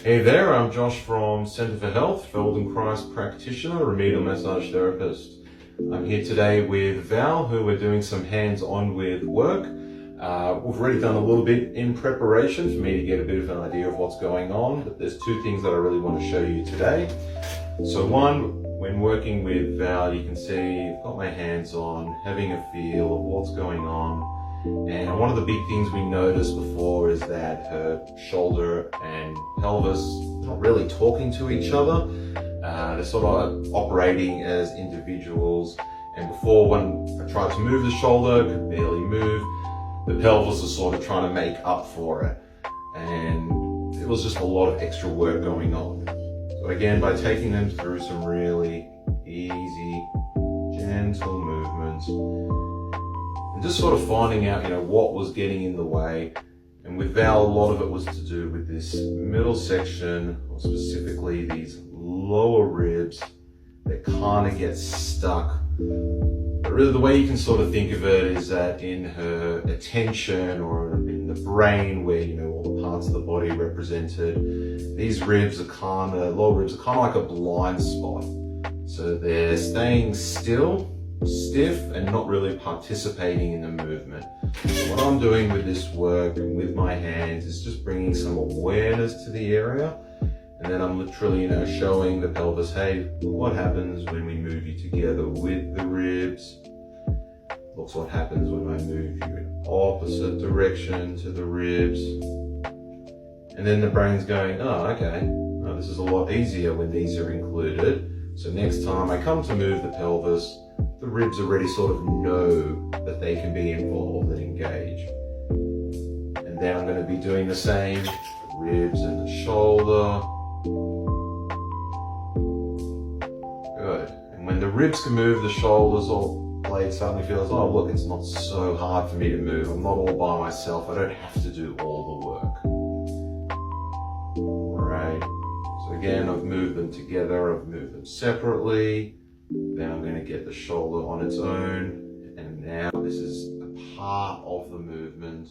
Hey there, I'm Josh from Centre for Health, Feldenkrais practitioner, remedial massage therapist. I'm here today with Val, who we're doing some hands-on with work. We've already done a little bit in preparation for me to get a bit of an idea of what's going on, but there's two things that I really want to show you today. So one, when working with Val, you can see I've got my hands on, having a feel of what's going on. And one of the big things we noticed before is that her shoulder and pelvis are not really talking to each other. They're sort of operating as individuals. And before, when I tried to move the shoulder, could barely move. The pelvis was sort of trying to make up for it. And it was just a lot of extra work going on. So again, by taking them through some really easy, gentle movements, and just sort of finding out, what was getting in the way. And with Val, a lot of it was to do with this middle section, or specifically these lower ribs that kind of get stuck. But really the way you can sort of think of it is that in her attention or in the brain where, all the parts of the body represented, these ribs are lower ribs are kind of like a blind spot. So they're staying still, stiff, and not really participating in the movement. So what I'm doing with this work and with my hands is just bringing some awareness to the area. And then I'm literally, showing the pelvis, hey, look what happens when we move you together with the ribs. Look what happens when I move you in opposite direction to the ribs. And then the brain's going, oh, okay, well, this is a lot easier when these are included. So next time I come to move the pelvis, the ribs already sort of know that they can be involved and engage. And then I'm going to be doing the same, the ribs and the shoulder. Good. And when the ribs can move, the shoulders or blade suddenly feels, oh look, it's not so hard for me to move. I'm not all by myself. I don't have to do all the work. Right. So again, I've moved them together. I've moved them separately. Then I'm going to get the shoulder on its own. And now this is a part of the movement.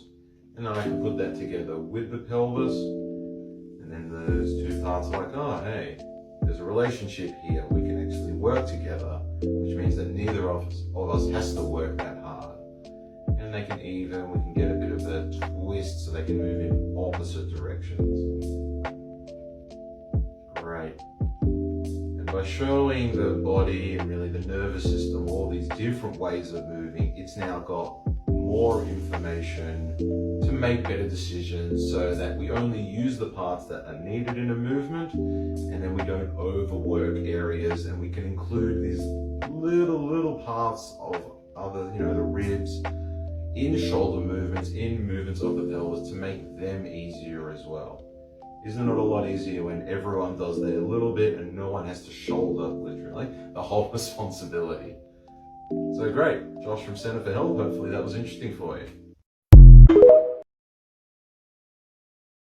And then I can put that together with the pelvis. And then those two parts are like, oh, hey, there's a relationship here. We can actually work together, which means that neither of us has to work that hard. And they can we can get a bit of a twist so they can move in opposite directions. Great. And by showing the body and really the nervous system all these different ways of moving, it's now got more information to make better decisions so that we only use the parts that are needed in a movement, and then we don't overwork areas, and we can include these little parts of other, the ribs in shoulder movements, in movements of the pelvis to make them easier as well. Isn't it a lot easier when everyone does their little bit and no one has to shoulder, literally, the whole responsibility? So great, Josh from Centre for Health, hopefully that was interesting for you.